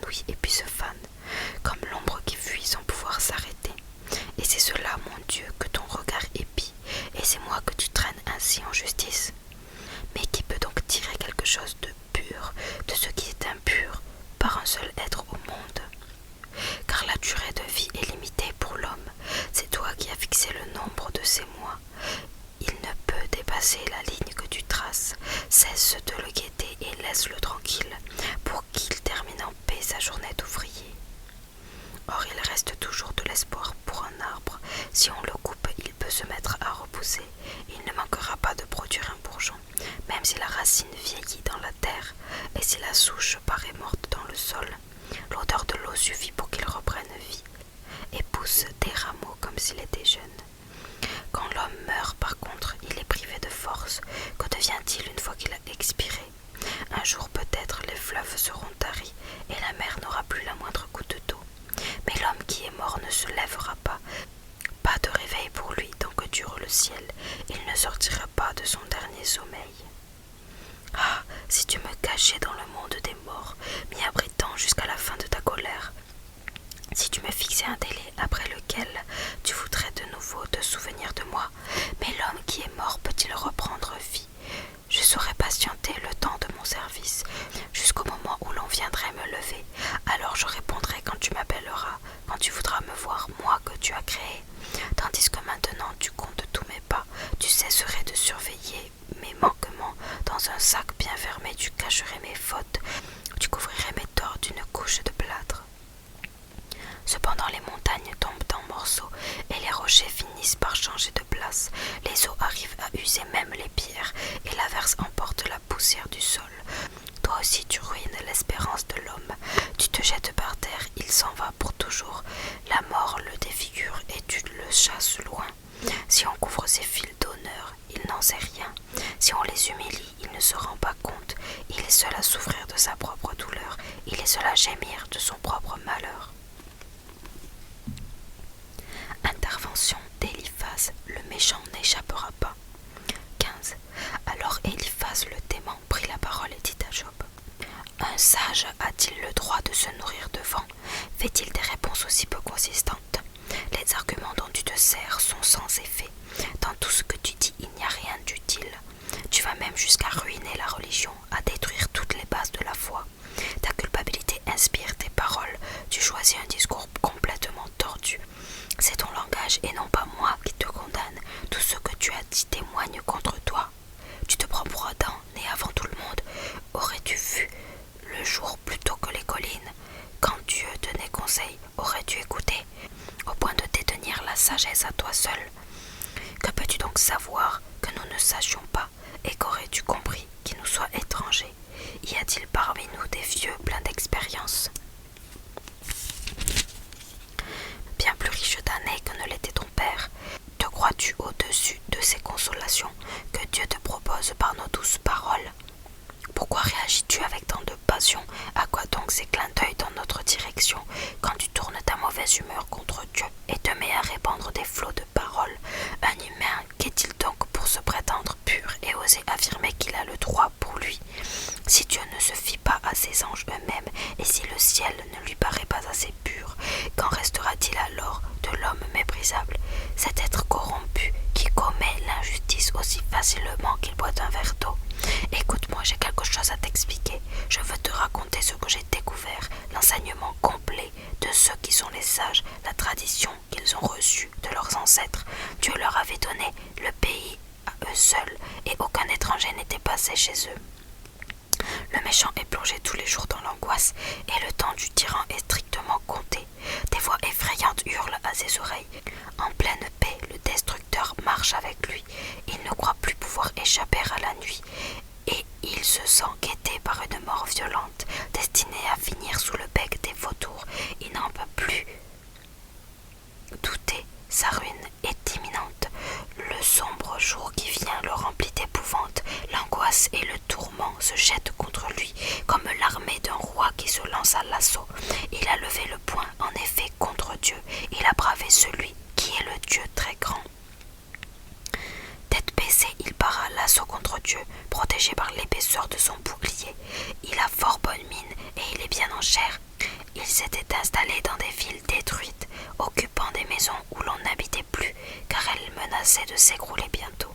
s'éblouit et puis se fane, comme l'ombre qui fuit sans pouvoir s'arrêter. Et c'est cela, mon Dieu, que ton regard épie, et c'est moi que tu traînes ainsi en justice. Mais qui peut donc tirer quelque chose de pur de ce qui est impur par un seul être au monde? Car la durée de vie est limitée pour l'homme, c'est toi qui as fixé le nombre de ses mois. Il ne peut dépasser la ligne que tu traces. Cesse de le guetter et laisse-le tranquille, pour qu'il termine en paix sa journée d'ouvrier. Or il reste toujours de l'espoir pour un arbre. Si on le coupe, il peut se mettre à repousser. Il ne manquera pas de produire un bourgeon, même si la racine vieillit dans la terre, et si la souche paraît morte dans le sol. L'odeur de l'eau suffit pour qu'il reprenne vie, et pousse des rameaux comme s'il était jeune. Quand l'homme meurt, par contre, il est privé de force. Que devient-il une fois qu'il a expiré? Un jour peut-être les fleuves seront taris, et la mer n'aura plus la moindre goutte d'eau. Mais l'homme qui est mort ne se lèvera pas. Pas de réveil pour lui tant que dure le ciel. Il ne sortira pas de son dernier sommeil. Ah, si tu me cachais dans le monde des morts, m'y abritant jusqu'à la fin de ta colère. Si tu me fixais un délai après lequel tu voudrais de nouveau te souvenir de moi, mais l'homme qui est mort peut-il reprendre vie? Je saurais patienter le temps de mon service, jusqu'au moment où l'on viendrait me lever. Alors je répondrai quand tu m'appelleras, quand tu voudras me voir, moi que tu as créé. Tandis que maintenant tu comptes tous mes pas, tu cesserais de surveiller mes manquements. Dans un sac bien fermé, tu cacherais mes fautes, tu couvrirais mes torts d'une couche de plâtre. Cependant les montagnes tombent en morceaux et les rochers finissent par changer de place. Les eaux arrivent à user même les pierres et l'averse emporte la poussière du sol. Toi aussi tu ruines l'espérance de l'homme. Tu te jettes par terre, il s'en va pour toujours. La mort le défigure et tu le chasses loin. Si on couvre ses fils d'honneur, il n'en sait rien. Si on les humilie, il ne se rend pas compte. Il est seul à souffrir de sa propre douleur. Il est seul à gémir de son propre malheur. Intervention d'Éliphaz, le méchant n'échappera pas. 15. Alors Éliphaz le dément prit la parole et dit à Job: Un sage a-t-il le droit de se nourrir de vent? Fait-il des réponses aussi peu consistantes? Les arguments dont tu te sers sont sans effet. Dans tout ce que tu dis, il n'y a rien d'utile. Tu vas même jusqu'à ruiner la religion, à détruire toutes les bases de la foi. Ta culpabilité inspire tes paroles. Tu choisis un discours complètement tordu. C'est ton langage et non pas moi qui te condamne. Tout ce que tu as dit témoigne contre toi. Tu te prends pour Adam, né avant tout le monde. Aurais-tu vu le jour plutôt que les collines? Quand Dieu tenait conseil, aurais-tu écouté, au point de détenir la sagesse à toi seul? Que peux-tu donc savoir que nous ne sachions pas, et qu'aurais-tu compris qui nous soit étranger? Y a-t-il parmi nous des vieux pleins d'expérience, bien plus riche d'années que ne l'était ton père? Te crois-tu au-dessus de ces consolations que Dieu te propose par nos douces paroles? Pourquoi réagis-tu avec tant de passion? À quoi donc ces clins d'œil dans notre direction, quand tu tournes ta mauvaise humeur contre Dieu et te mets à répandre des flots de paroles? Un humain, qu'est-il donc pour se prétendre pur et oser affirmer qu'il a le droit pour lui? Si Dieu ne se fie pas à ses anges eux-mêmes, et si le ciel ne lui paraît pas assez pur, qu'en restera-t-il alors de l'homme méprisable, cet être corrompu qui commet l'injustice aussi facilement qu'il boit un verre d'eau? Écoute-moi, j'ai quelque chose à t'expliquer. Je veux te raconter ce que j'ai découvert, l'enseignement complet de ceux qui sont les sages, la tradition qu'ils ont reçue de leurs ancêtres. Dieu leur avait donné le pays à eux seuls, et aucun étranger n'était passé chez eux. Le méchant est plongé tous les jours dans l'angoisse, et le temps du tyran est strictement compté. Des voix effrayantes hurlent à ses oreilles. En pleine paix, le destructeur marche avec lui. Il ne croit plus pouvoir échapper à la nuit, et il se sent guetté par une mort violente, destinée à finir sous le bec des vautours. Il n'en peut plus douter, sa ruine est imminente. Le sombre jour qui vient le remplit d'épouvante. L'angoisse et le tourment se jettent contre lui, comme l'armée d'un roi qui se lance à l'assaut. Il a levé le poing, en effet, contre Dieu. Il a bravé celui qui est le Dieu très grand. Tête baissée, il part à l'assaut contre Dieu, protégé par l'épaisseur de son bouclier. Il a fort bonne mine et il est bien en chair, Ils s'étaient installés dans des villes détruites, occupant des maisons où l'on n'habitait plus, car elles menaçaient de s'écrouler bientôt.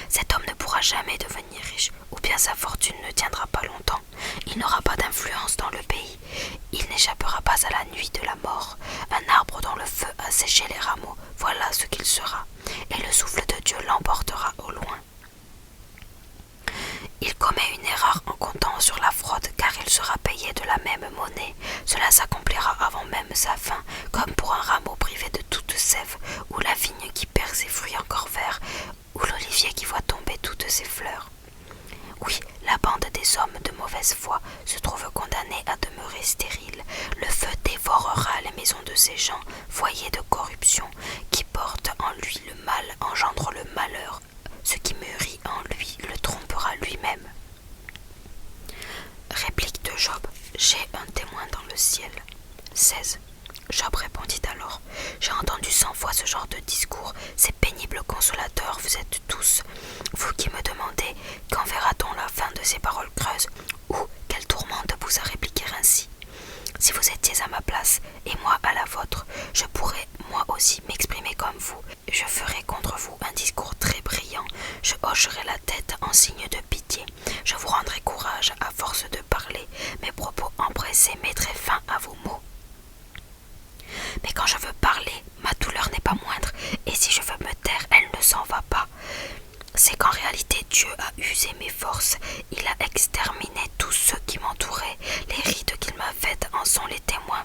Cet homme ne pourra jamais devenir riche, ou bien sa fortune ne tiendra pas longtemps. Il n'aura pas d'influence dans le pays. Il n'échappera pas à la nuit de la mort. Un arbre dont le feu a séché les rameaux, voilà ce qu'il sera, et le souffle de Dieu l'emportera au loin. Il commet une erreur en comptant sur la fraude, car il sera payé de la même monnaie. Cela s'accomplira avant même sa fin, comme pour un rameau privé de toute sève, ou la vigne qui perd ses fruits encore verts, ou l'olivier qui voit tomber toutes ses fleurs. Oui, la bande des hommes de mauvaise foi se trouve condamnée à demeurer stérile. Le feu dévorera les maisons de ces gens, foyers de corruption. Qui porte en lui le mal engendre le malheur. Ce qui mûrit en lui le trompera lui-même. Réplique de Job. J'ai un témoin dans le ciel. 16. Job répondit alors. J'ai entendu 100 fois ce genre de discours. Ces pénibles consolateurs, vous êtes tous. Vous qui me demandez quand verra-t-on la fin de ces paroles creuses, ou quelle tourmente vous a répliqué ainsi. Si vous étiez à ma place et moi à la vôtre, je pourrais moi aussi m'exprimer comme vous. Je ferai contre vous un discours très brillant. Je hocherai la tête en signe de pitié. Je vous rendrai courage à force de parler. Mes propos empressés mettraient fin à vos mots. Mais quand je veux parler, ma douleur n'est pas moindre, et si je veux me taire, elle ne s'en va pas. C'est qu'en réalité Dieu a usé mes forces, il a exterminé tous ceux qui m'entouraient, les rides qu'il m'a faites en sont les témoins.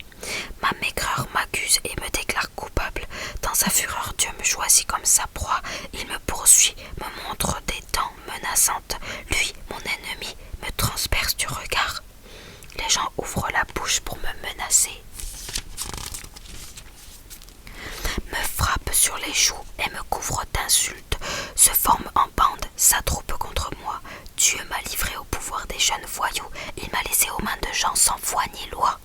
Ma maigreur m'accuse et me déclare coupable. Dans sa fureur, Dieu me choisit comme sa proie, il me poursuit, me montre des dents menaçantes. Lui, mon ennemi, me transperce du regard. Les gens ouvrent la bouche pour me menacer, me frappe sur les joues et me couvre d'insultes, se forme en bande, s'attroupe contre moi. Dieu m'a livré au pouvoir des jeunes voyous, il m'a laissé aux mains de gens sans foi ni loi.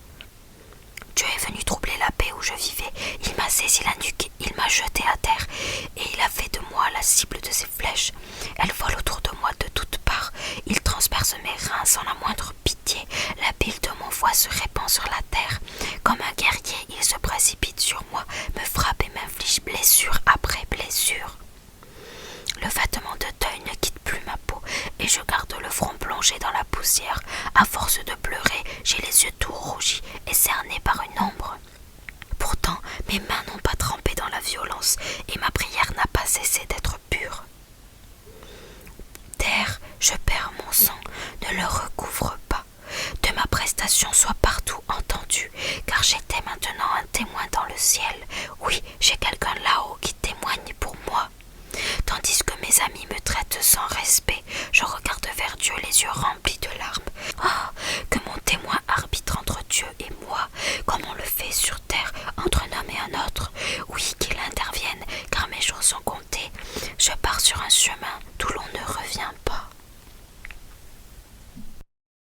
Dieu est venu troubler la paix où je vivais, il m'a saisi la nuque, il m'a jeté à terre, et il a fait de moi la cible de ses flèches. Elles volent autour de moi de toutes parts, il transperce mes reins sans la moindre pitié, la bile de mon foie se répand sur la terre. Comme un guerrier, il se précipite sur moi, me frappe et m'inflige blessure après blessure. Le vêtement de deuil ne quitte plus ma peau, et je garde le front plongé dans la poussière. À force de pleurer, j'ai les yeux tout rougis et cernés par une ombre. Pourtant, mes mains n'ont pas trempé dans la violence, et ma prière n'a pas cessé d'être pure. Terre, je perds mon sang, ne le recouvre pas. De ma prestation sois partout entendu, car j'étais maintenant un témoin dans le ciel. Oui, j'ai quelqu'un là-haut qui témoigne pour moi. Tandis que mes amis me traitent sans respect, je regarde vers Dieu les yeux remplis